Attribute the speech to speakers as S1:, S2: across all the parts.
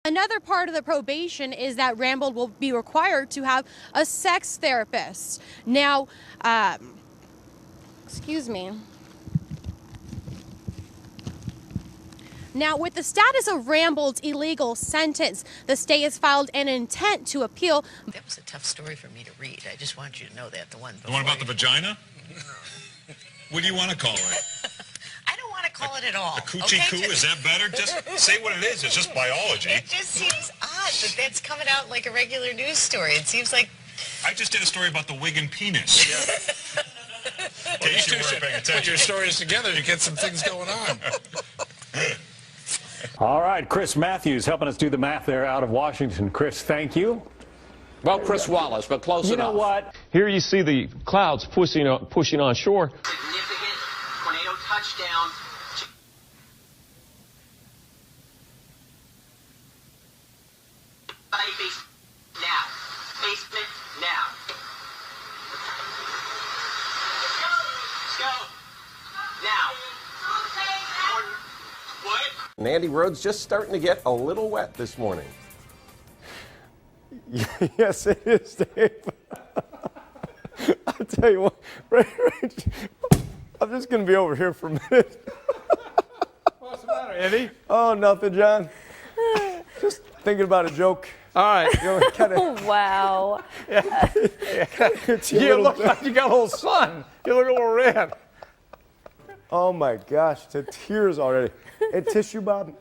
S1: Another part of the probation is that Rambold will be required to have a sex therapist. Now, excuse me. Now, with the status of Rambold's illegal sentence, the state has filed an intent to appeal.
S2: That was a tough story for me to read. I just want you to know that. The one
S3: about the vagina? What do you want to call it?
S2: I don't want to call it at all.
S3: A coochie coo? Is that better? Just say what it is. It's just biology.
S2: It just seems odd that that's coming out like a regular news story. It seems like...
S3: I just did a story about the wig and penis. Yeah. In case you weren't paying attention.
S4: Put your stories together, you get some things going on.
S5: All right, Chris Matthews helping us do the math there out of Washington. Chris, thank you.
S6: Well, Chris Wallace, but close enough.
S5: You know what?
S7: Here you see the clouds pushing on shore.
S8: Significant tornado touchdown. Now. Basement now. Let's go. Now. What?
S9: And Andy Road's just starting to get a little wet this morning.
S10: Yes, it is, Dave. I'll tell you what, right, I'm just going to be over here for a minute.
S5: What's the matter, Andy?
S10: Oh, nothing, John. Just thinking about a joke.
S5: All right.
S10: You know, kinda,
S11: Wow.
S5: Yeah. You look like you got a little sun. You look a little red.
S10: Oh, my gosh, to tears already. And tissue, Bob?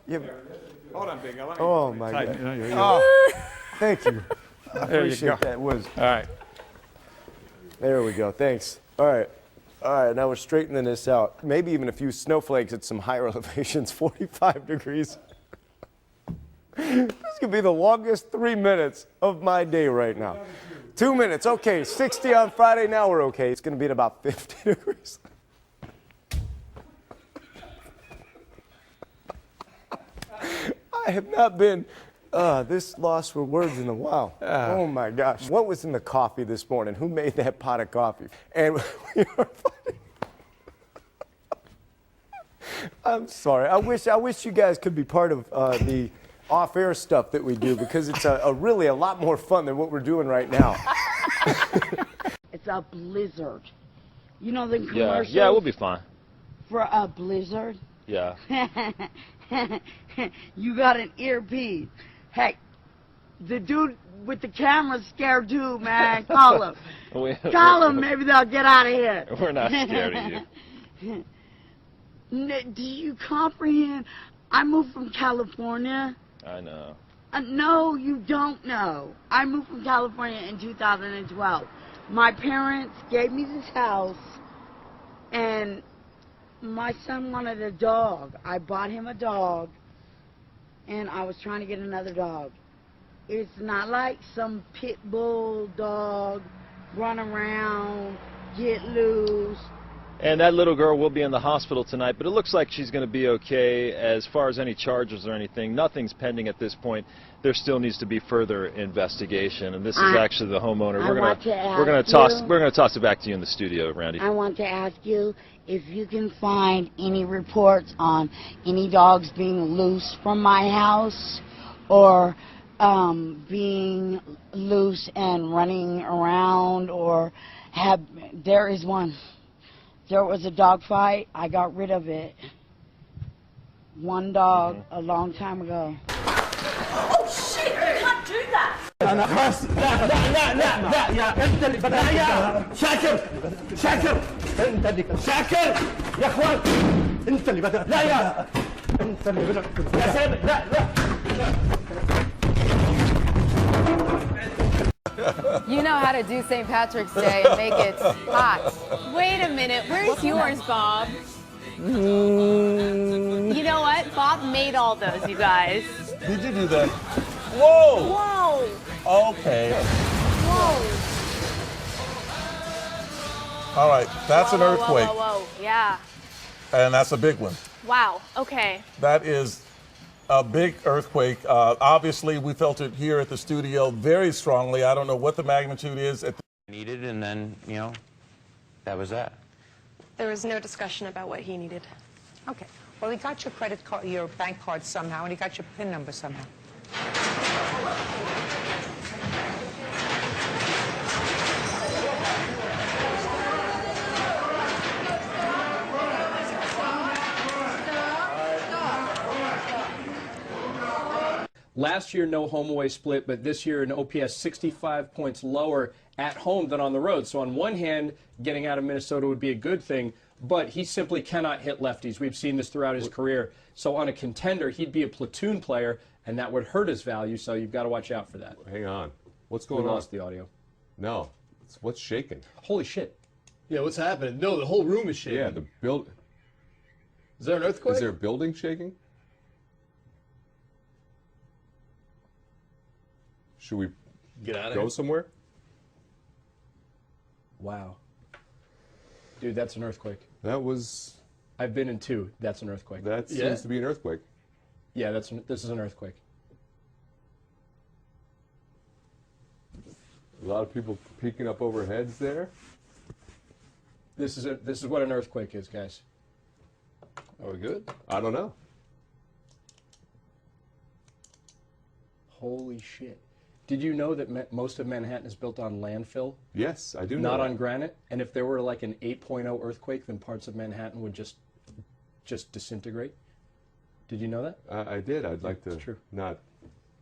S5: Hold on, Big.
S10: Oh, my God.
S5: Oh.
S10: Thank you. I appreciate that.
S5: All right.
S10: There we go. Thanks. All right. All right. Now we're straightening this out. Maybe even a few snowflakes at some higher elevations. 45 degrees. This could be the longest 3 minutes of my day right now. 2 minutes. Okay. 60 on Friday. Now we're okay. It's going to be at about 50 degrees. I have not been this lost for words in a while. Oh my gosh. What was in the coffee this morning? Who made that pot of coffee? And we are funny. I'm sorry. I wish you guys could be part of the off-air stuff that we do, because it's really a lot more fun than what we're doing right now.
S11: It's a blizzard. You know the commercials?
S7: Yeah, we'll be fine.
S11: For a blizzard?
S7: Yeah.
S11: You got an earpiece. Hey, the dude with the camera's scared too, man. Call him. Call him. Maybe they'll get out of here.
S7: We're not scared of you.
S11: Do you comprehend? I moved from California.
S7: I know.
S11: No, you don't know. I moved from California in 2012. My parents gave me this house, and my son wanted a dog. I bought him a dog, and I was trying to get another dog. It's not like some pit bull dog, run around, get loose.
S7: And that little girl will be in the hospital tonight, but it looks like she's going to be okay. As far as any charges or anything, nothing's pending at this point. There still needs to be further investigation, and this is actually the homeowner. We're going to toss it back to you in the studio, Randy.
S11: I want to ask you if you can find any reports on any dogs being loose from my house, or being loose and running around, or there is one. There was a dog fight. I got rid of it. One dog a long time ago.
S12: Oh shit! You can't do that!
S13: You know how to do St. Patrick's Day and make it hot.
S1: Wait a minute. Where's yours, Bob? You know what? Bob made all those, you guys.
S9: Did you do that? Whoa!
S1: Whoa!
S9: Okay.
S1: Whoa!
S9: All right, that's an earthquake.
S1: Whoa. Yeah.
S9: And that's a big one.
S1: Wow. Okay.
S9: That is a big earthquake. Obviously, we felt it here at the studio very strongly. I don't know what the magnitude is.
S6: Needed, and then, you know, that was that.
S14: There was no discussion about what he needed.
S2: Okay. Well, he got your credit card, your bank card somehow, and he got your PIN number somehow.
S5: Last year, no home away split, but this year an OPS 65 points lower at home than on the road. So on one hand, getting out of Minnesota would be a good thing, but he simply cannot hit lefties. We've seen this throughout his career. So on a contender, he'd be a platoon player, and that would hurt his value, so you've got to watch out for that.
S15: Hang on. What's going on?
S5: We lost the audio.
S15: No. What's shaking?
S5: Holy shit.
S16: Yeah, what's happening? No, the whole room is shaking.
S15: Yeah, the build.
S16: Is there an earthquake?
S15: Is there a building shaking? Should we
S16: get out of
S15: go
S16: here?
S15: somewhere?
S5: Wow. Dude, that's an earthquake.
S15: That was...
S5: I've been in 2. That's an earthquake.
S15: That seems to be an earthquake.
S5: Yeah, this is an earthquake.
S15: A lot of people peeking up over heads there.
S5: This is what an earthquake is, guys.
S16: Are we good?
S15: I don't know.
S5: Holy shit. Did you know that most of Manhattan is built on landfill?
S15: Yes, I do know
S5: Not
S15: that.
S5: on granite? And if there were like an 8.0 earthquake, then parts of Manhattan would just disintegrate? Did you know that?
S15: I did. I'd like to not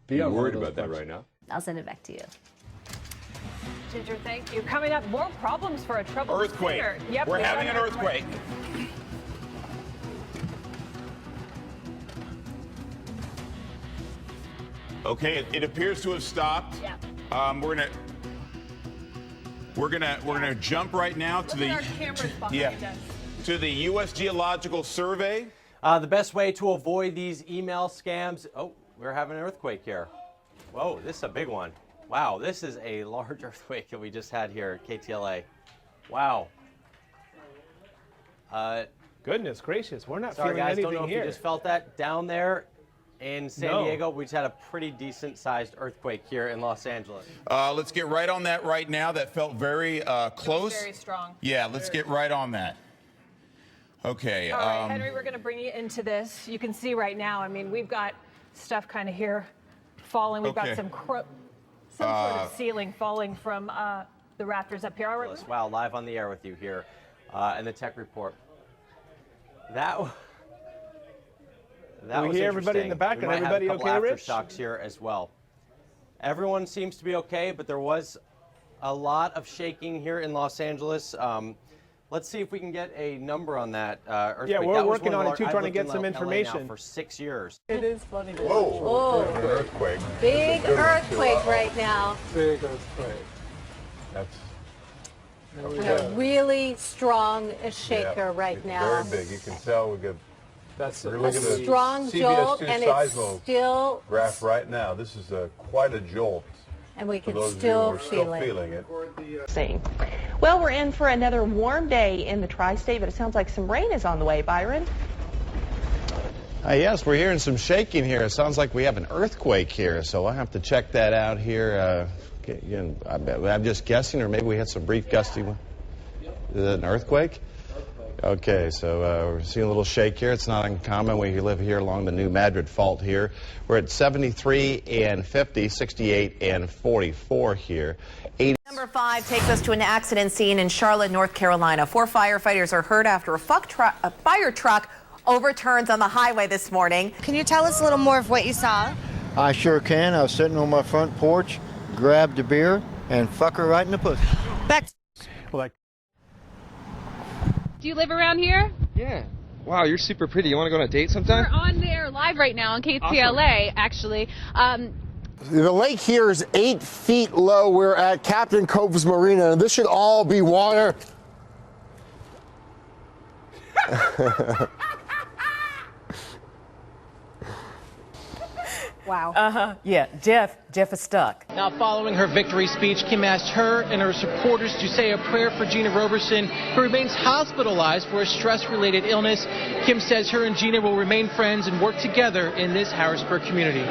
S5: be
S15: worried about that right now.
S17: I'll send it back to you.
S18: Ginger, thank you. Coming up, more problems for a troubled
S19: Earthquake.
S18: singer. Yep,
S19: We're
S18: we've
S19: having
S18: got
S19: an earthquake. Okay, it appears to have stopped.
S18: Yeah.
S19: We're gonna jump right now to the
S18: our cameras behind us.
S19: to the U.S. Geological Survey.
S20: The best way to avoid these email scams. Oh, we're having an earthquake here. Whoa, this is a big one. Wow, this is a large earthquake that we just had here at KTLA. Wow.
S21: Goodness gracious, we're not
S20: sorry
S21: feeling
S20: guys,
S21: anything
S20: don't know
S21: here.
S20: if you just felt that down there in San Diego. We just had a pretty decent sized earthquake here in Los Angeles.
S19: Let's get right on that right now. That felt very close.
S18: Very strong.
S19: Yeah, let's get right on that. Okay.
S18: All right, Henry, we're going to bring you into this. You can see right now, I mean, we've got stuff kind of here falling. We've got some sort of ceiling falling from the rafters up here. All right.
S20: Wow, live on the air with you here in the tech report. That was
S21: we hear everybody in the back,
S20: we
S21: and everybody
S20: have a couple
S21: okay, Rich?
S20: aftershocks here as well. Everyone seems to be okay, but there was a lot of shaking here in Los Angeles. Let's see if we can get a number on that earthquake.
S21: Yeah, we're
S20: that was
S21: working
S20: one
S21: on
S20: of
S21: it too,
S20: I've
S21: trying to
S20: lived
S21: get
S20: in
S21: some
S20: LA
S21: information.
S20: now for 6 years.
S21: It is funny to
S17: watch. Whoa.
S15: Earthquake.
S17: Big earthquake right now.
S15: Big earthquake. That's
S17: A really strong shaker right now.
S15: very big. You can tell we get.
S21: That's
S15: we're
S17: A
S15: looking at
S17: strong jolt,
S15: CBS2
S17: and it's
S15: seismo
S17: still,
S15: graph right now. This is quite a jolt.
S17: and we
S15: For
S17: can
S15: those of you
S17: still
S15: who are
S17: feel it.
S15: feeling it.
S22: Well, we're in for another warm day in the tri-state, but it sounds like some rain is on the way. Byron?
S23: Yes, we're hearing some shaking here. It sounds like we have an earthquake here, so I'll have to check that out here. Again, I'm just guessing, or maybe we had some brief gusty one. Is it an earthquake? Okay, so we're seeing a little shake here. It's not uncommon. We live here along the New Madrid Fault here. We're at 73 and 50, 68 and 44 here.
S24: Number 5 takes us to an accident scene in Charlotte, North Carolina. 4 firefighters are hurt after a fire truck overturns on the highway this morning.
S25: Can you tell us a little more of what you saw?
S26: I sure can. I was sitting on my front porch, grabbed a beer, and fuck her right in the pussy.
S25: Back.
S27: Do you live around here?
S28: Yeah. Wow, you're super pretty. You want to go on a date sometime?
S27: We're on there live right now on KTLA, actually.
S29: The lake here is 8 feet low. We're at Captain Cove's Marina, and this should all be water.
S30: Wow. Yeah, Jeff is stuck.
S31: Now, following her victory speech, Kim asked her and her supporters to say a prayer for Gina Roberson, who remains hospitalized for a stress-related illness. Kim says her and Gina will remain friends and work together in this Harrisburg community.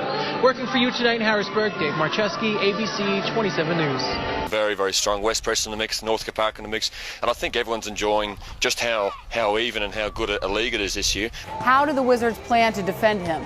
S31: Working for you tonight in Harrisburg, Dave Marcheski, ABC 27 News.
S32: Very, very strong. West Preston in the mix, Northcote Park in the mix, and I think everyone's enjoying just how even and how good a league it is this year.
S13: How do the Wizards plan to defend him?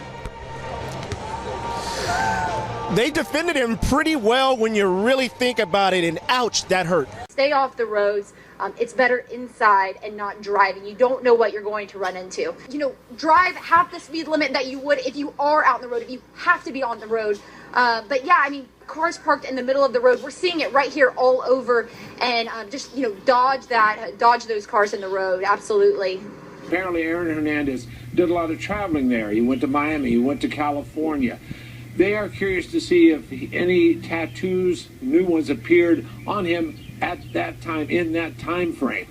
S1: they defended him pretty well when you really think about it, and ouch, that hurt.
S2: Stay off the roads. It's better inside and not driving. You don't know what you're going to run into. You know, drive half the speed limit that you would if you are out on the road, if you have to be on the road. But yeah, I mean, cars parked in the middle of the road. We're seeing it right here all over, and just, you know, dodge those cars in the road. Absolutely.
S3: Apparently Aaron Hernandez did a lot of traveling there. He went to Miami, he went to California. They are curious to see if any tattoos, new ones, appeared on him at that time, in that time frame.